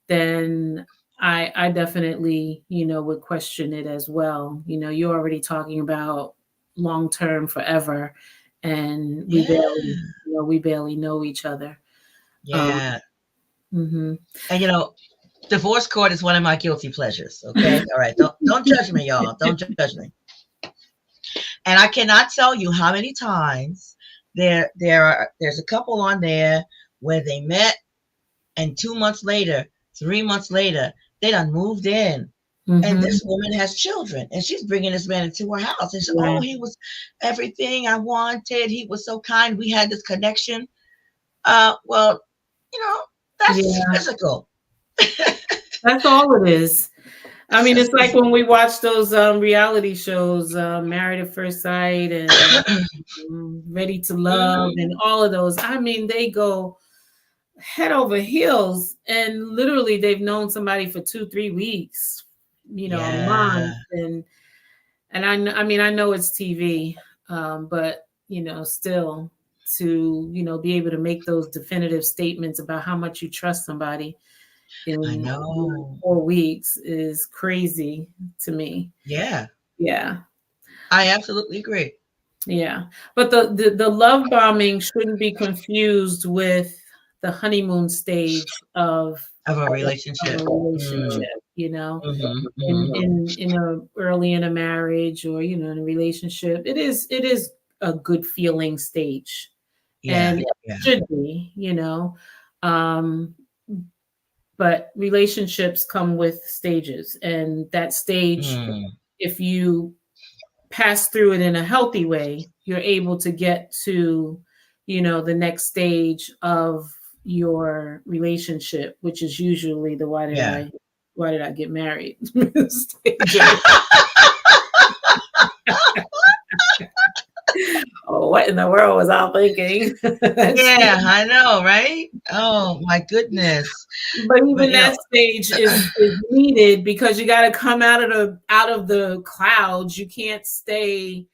then I definitely would question it as well. You're already talking about long term, forever, and Yeah. we barely know each other. Um, Yeah. mhm. And divorce court is one of my guilty pleasures. Okay. All right. Don't judge me, y'all. Don't judge me. And I cannot tell you how many times there's a couple on there where they met, and 2 months later, 3 months later, they done moved in. And Mhm. this woman has children, and she's bringing this man into her house. And she, Yeah. oh, he was everything I wanted. He was so kind. We had this connection. Well, you know, that's Yeah. physical. That's all it is. I That's mean, just it's like physical. when we watch those reality shows, Married at First Sight, and Ready to Love, and Mhm. all of those. I mean, they go head over heels, and literally they've known somebody for 2, 3 weeks, a Yeah, month, and I mean, I know it's TV, but still, to be able to make those definitive statements about how much you trust somebody I in know. 4 weeks is crazy to me. Yeah, Yeah. I absolutely agree. Yeah. But the love bombing shouldn't be confused with the honeymoon stage Of a of a relationship. relationship, Mm, hmm. in Hmm. early in a marriage, or in a relationship. It is a good feeling stage, Yeah, and it yeah. should be, um but relationships come with stages, and that stage, Mm, if you pass through it in a healthy way, you're able to get to, the next stage of your relationship, which is usually the yeah. why did I get married stage. Oh, what in the world was I thinking? Yeah, I know, right? Oh my goodness. But But even that stage is needed, because you got to come out of the clouds. You can't stay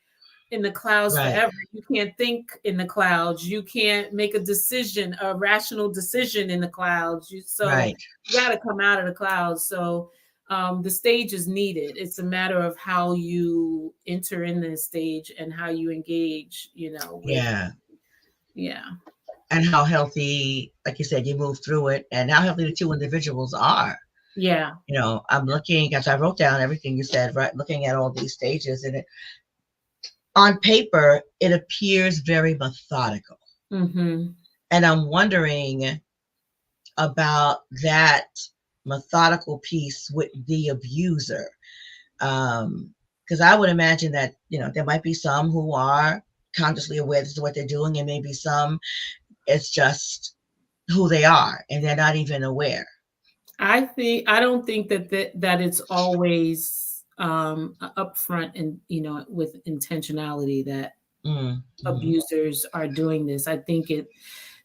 in the clouds right, forever. You can't think in the clouds. You can't make a rational decision in the clouds. So right. you got to come out of the clouds. So the stage is needed. It's a matter of how you enter in this stage and how you engage, with, Yeah. yeah. And how healthy, like you said, you move through it, and how healthy the two individuals are. Yeah. I'm looking, as I wrote down everything you said, right? Looking at all these stages, and on paper, it appears very methodical. Mm-hmm. And I'm wondering about that methodical piece with the abuser. Because I would imagine that, there might be some who are consciously aware this is what they're doing, and maybe some it's just who they are and they're not even aware. I don't think that it's always upfront and with intentionality that Mm-hmm. abusers are doing this. I think it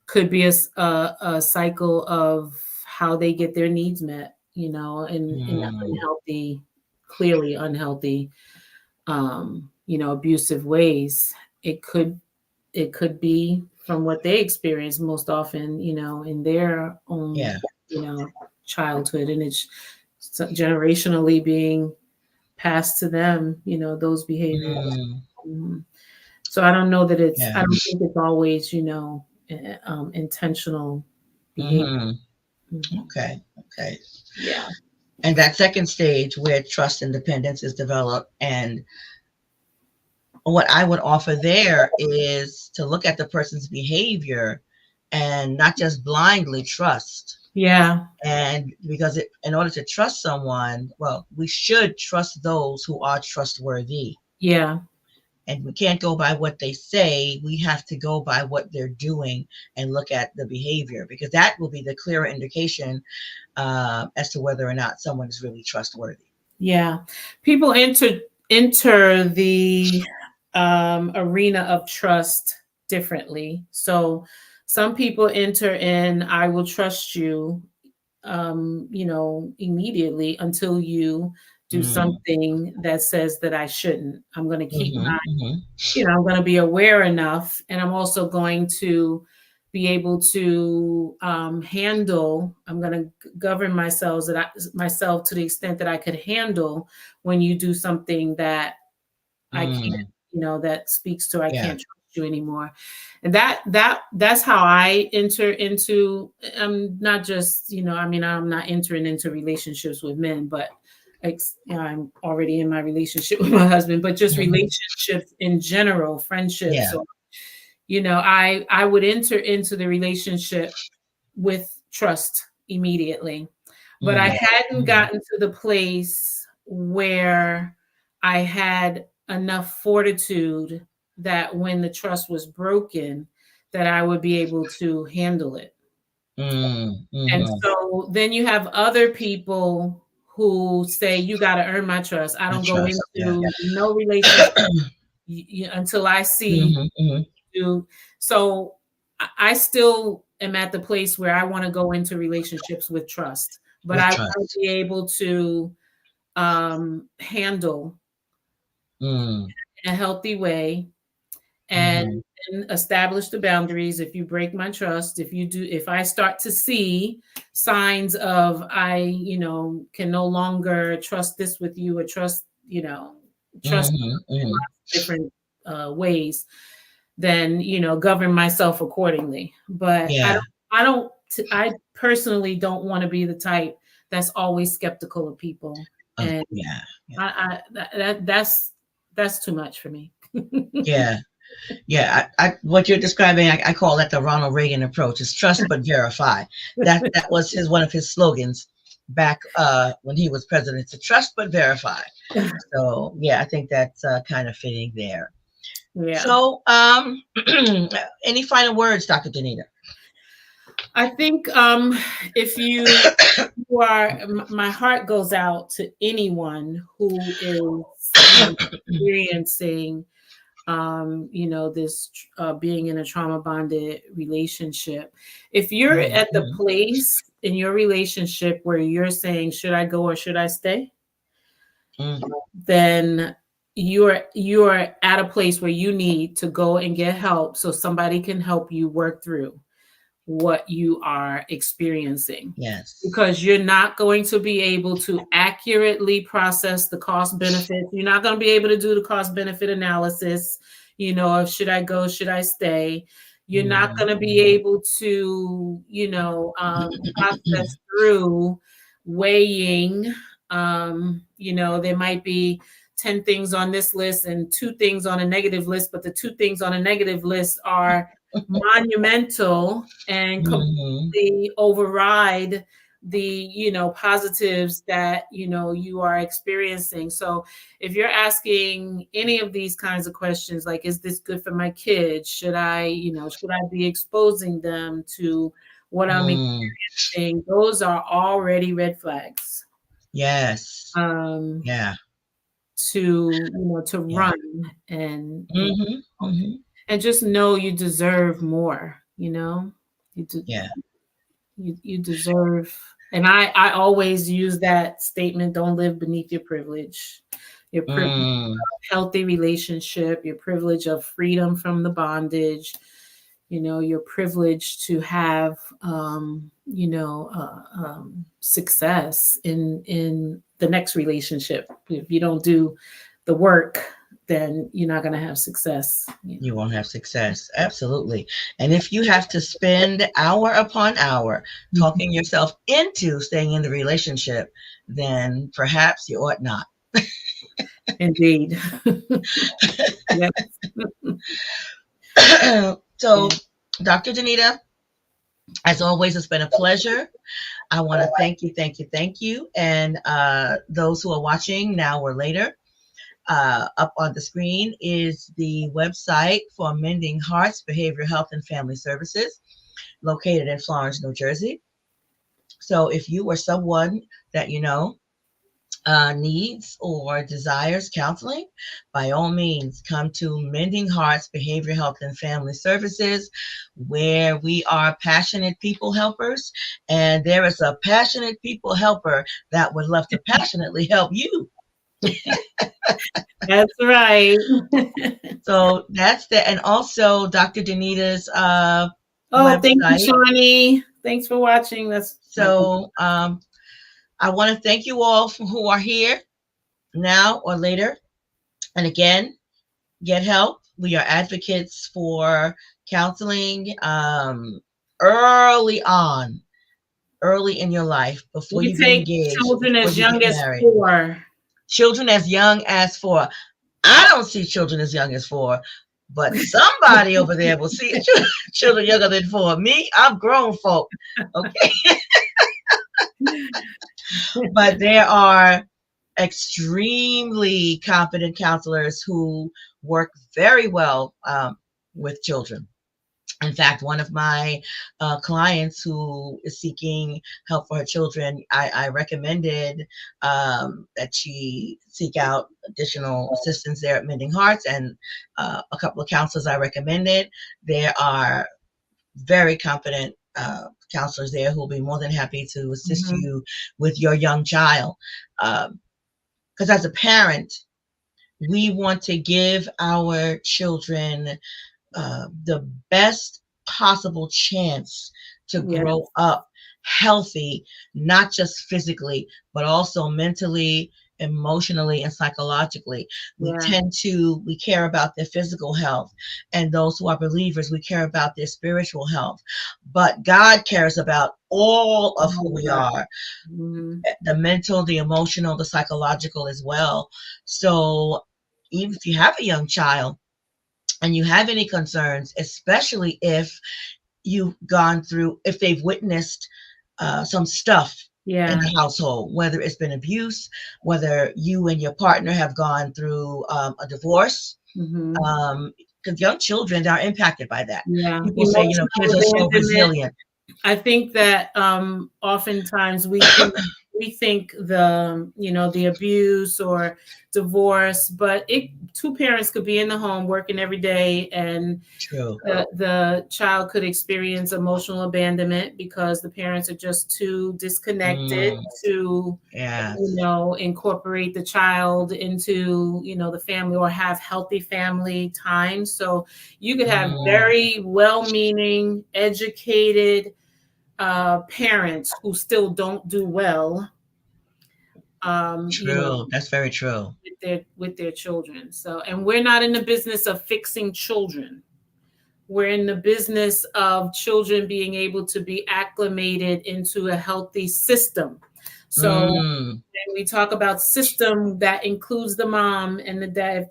could be a cycle of how they get their needs met, in Mm. unhealthy, clearly unhealthy, abusive ways. It could it could be from what they experience most often, in their own, Yeah. you know, childhood, and it's generationally being passed to them, those behaviors. Mm. Mhm. So I don't know that I Yeah. don't think it's always, intentional behavior. Mm-hmm. Mhm. Okay. Okay. Yeah. And that second stage where trust and dependence is developed, and what I would offer there is to look at the person's behavior and not just blindly trust. Yeah. And because in order to trust someone, well, we should trust those who are trustworthy. Yeah. And we can't go by what they say. We have to go by what they're doing and look at the behavior, because that will be the clearer indication as to whether or not someone is really trustworthy. Yeah. People enter the arena of trust differently. So some people enter in, I will trust you, immediately until you do Mm. something that says that I shouldn't. I'm going to keep Mm-hmm, mm-hmm. I'm going to be aware enough, and I'm also going to be able to handle. I'm going to govern myself to the extent that I could handle when you do something that I can't, Mm. that speaks to I Yeah. can't trust you anymore. And that's how I enter into. I'm not just, I'm not entering into relationships with men, but I'm already in my relationship with my husband, but just Mm-hmm. relationships in general, friendships. Yeah. So, I would enter into the relationship with trust immediately. But I Mm. hadn't Mm-hmm. gotten to the place where I had enough fortitude that when the trust was broken, that I would be able to handle it. Mm. And Mm-hmm. so then you have other people who say, you got to earn my trust. I I don't go trust. Yeah. into no relationship until I see Mm-hmm. Mm-hmm. you. So I still am at the place where I want to go into relationships with trust, but With I want to trust. be able to handle Mm. in a healthy way and Mm-hmm. establish the boundaries. If you break my trust, if I start to see signs of I, can no longer trust this with you, or trust Mm-hmm. in Mm-hmm. lots of different ways, then govern myself accordingly. But Yeah. I personally don't want to be the type that's always skeptical of people, and Yeah. Yeah. that's too much for me. Yeah. Yeah, what you're describing, I call that the Ronald Reagan approach: is trust but verify. That was one of his slogans back when he was president: to trust but verify. So yeah, I think that's kind of fitting there. Yeah. So, any final words, Dr. Danita? I think if you are, my heart goes out to anyone who is experiencing, this being in a trauma bonded relationship. If you're at the Mm-hmm. place in your relationship where you're saying, should I go or should I stay? Mm-hmm. Then you're at a place where you need to go and get help so somebody can help you work through what you are experiencing, Yes. because you're not going to be able to accurately process the cost benefits. You're not going to be able to do the cost benefit analysis, of should I go, should I stay. You're not going to be Mm-hmm. able to, process through weighing. There might be 10 things on this list and 2 things on a negative list, but the 2 things on a negative list are monumental and Mm-hmm. completely override the, positives that, you are experiencing. So if you're asking any of these kinds of questions, like, is this good for my kids? Should I be exposing them to what I'm Mm. experiencing? Those are already red flags. Yes. Um, Yeah. to Yeah. run and Mm-hmm. Mm-hmm. and just know you deserve more. You do, Yeah. you deserve. And I always use that statement: don't live beneath your privilege. Your privilege Mm. of healthy relationship, your privilege of freedom from the bondage, your privilege to have success in the next relationship. If you don't do the work, then you're not going to have success. You won't have success. Absolutely. And if you have to spend hour upon hour Mhm. talking yourself into staying in the relationship, then perhaps you ought not. Indeed. Yes. So, Yeah. Dr. Danita, as always, it's been a pleasure. I want to thank you, thank you, thank you. And those who are watching now or later, up on the screen is the website for Mending Hearts Behavioral Health and Family Services, located in Florence, New Jersey. So if you or someone that you know needs or desires counseling, by all means, come to Mending Hearts Behavioral Health and Family Services, where we are passionate people helpers. And there is a passionate people helper that would love to passionately help you. That's right. So that's the, and also Dr. Danita's Oh, thank you, website. Shawnee. Thanks for watching. That's my So I want to thank you all who are here now or later. And again, get help. We are advocates for counseling early on, early in your life, before We you get take engaged, children before as you get young as married. 4. Children as young as 4. I don't see children as young as 4, but somebody over there will see children younger than 4. Me, I'm grown folk. Okay. But there are extremely competent counselors who work very well with children. In fact, one of my clients who is seeking help for her children, I recommended that she seek out additional assistance there at Mending Hearts, and a couple of counselors I recommended. There are very competent counselors there who will be more than happy to assist Mhm. you with your young child. Because as a parent, we want to give our children the best possible chance to Yes. grow up healthy, not just physically, but also mentally, emotionally, and psychologically. Yeah. We care about their physical health. And those who are believers, we care about their spiritual health. But God cares about all of Oh who my we God. are, Mhm. the mental, the emotional, the psychological as well. So even if you have a young child, and you have any concerns, especially if if they've witnessed some stuff in Yeah. the household, whether it's been abuse, whether you and your partner have gone through a divorce, Mhm. because young children are impacted by that. Yeah. People say, Emotional kids are so abandonment. resilient. I think that oftentimes we think the abuse or divorce, but 2 parents could be in the home working every day, and True. the child could experience emotional abandonment because the parents are just too disconnected Mm, to yes. incorporate the child into the family or have healthy family time. So you could have Mm, very well-meaning, educated parents who still don't do well, true. That's very true. with their children. So, and we're not in the business of fixing children. We're in the business of children being able to be acclimated into a healthy system. So Mm, when we talk about system, that includes the mom and the dad.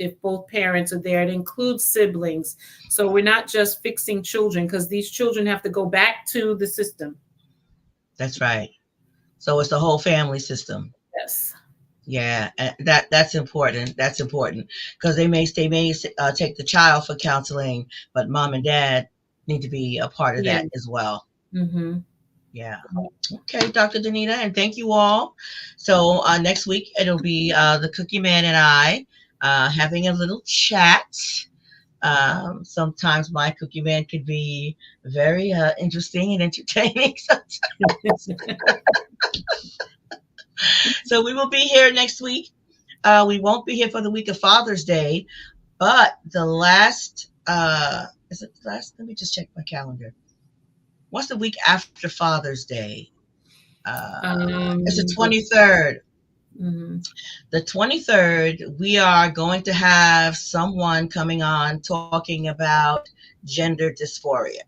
If both parents are there, it includes siblings. So we're not just fixing children, because these children have to go back to the system. that's right. So it's the whole family system. Yes. Yeah, and that's important. That's important because they may take the child for counseling, but mom and dad need to be a part of Yeah. that as well. Mm-hmm. Yeah. Okay, Dr. Danita, and thank you all. So next week it'll be the Cookie Man and I having a little chat. Sometimes my Cookie Man could be very interesting and entertaining. So we will be here next week. We won't be here for the week of Father's Day, but the last is it the last? Let me just check my calendar. What's the week after Father's Day? It's the The, 23rd. mhm. The 23rd, we are going to have someone coming on talking about gender dysphoria.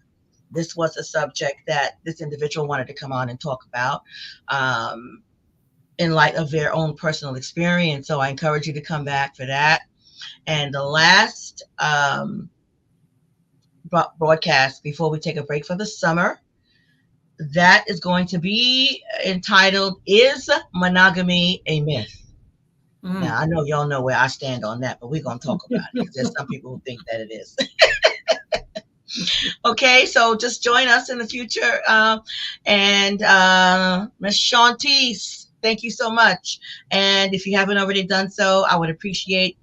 This was a subject that this individual wanted to come on and talk about um, in light of their own personal experience. So I encourage you to come back for that. And the last broadcast before we take a break for the summer, that is going to be entitled Is Monogamy a Myth? Now, Mm. I know y'all know where I stand on that, but we're going to talk about it because there's some people who think that it is. Okay, so just join us in the future. And Ms. Shantice, thank you so much. And if you haven't already done so, I would appreciate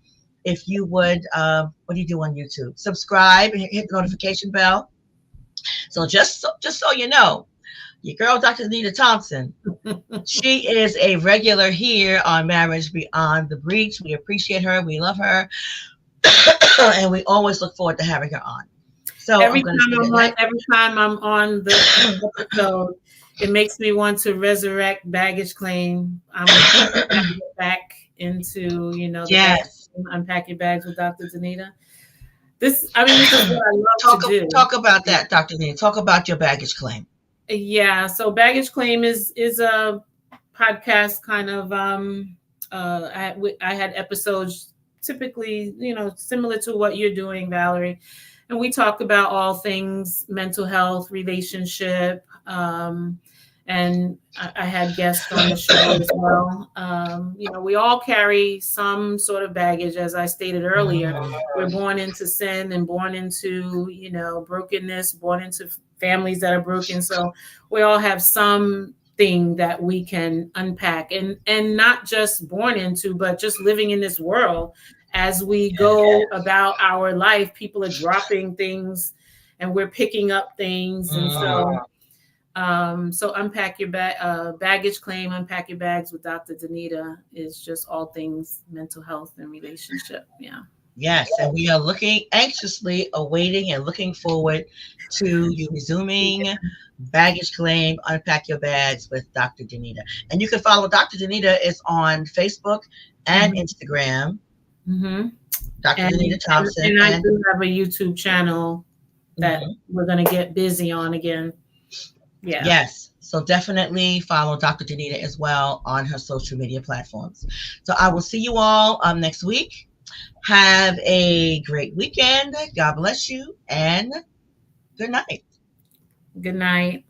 if you would, what do you do on YouTube? Subscribe and hit the notification bell. So just so you know, your girl, Dr. Danita Thompson, she is a regular here on Marriage Beyond the Breach. We appreciate her. We love her. And we always look forward to having her on. So I'm going to say good night. Every time I'm on the episode, it makes me want to resurrect baggage claim. I'm gonna get back into, the Yes. unpack your bags with Dr. Danita. This is what I love to do. Talk about that, Dr. Danita. Talk about your baggage claim. Yeah, so baggage claim is a podcast kind of. I had episodes typically, similar to what you're doing, Valerie, and we talk about all things mental health, relationship, and I had guests on the show as well. We all carry some sort of baggage, as I stated earlier. We're born into sin and born into, brokenness, born into families that are broken. So we all have something that we can unpack and not just born into, but just living in this world. As we go about our life, people are dropping things and we're picking up things. And so unpack your baggage claim, unpack your bags with Dr. Danita is just all things mental health and relationship. Yeah. Yes, and we are anxiously awaiting and looking forward to you resuming baggage claim, unpack your bags with Dr. Danita. And you can follow Dr. Danita is on Facebook and Instagram. Mm-hmm. Dr. Danita Thompson. And I do have a YouTube channel that we're going to get busy on again. Yeah. Yes. So definitely follow Dr. Danita as well on her social media platforms. So I will see you all next week. Have a great weekend. God bless you and good night. Good night.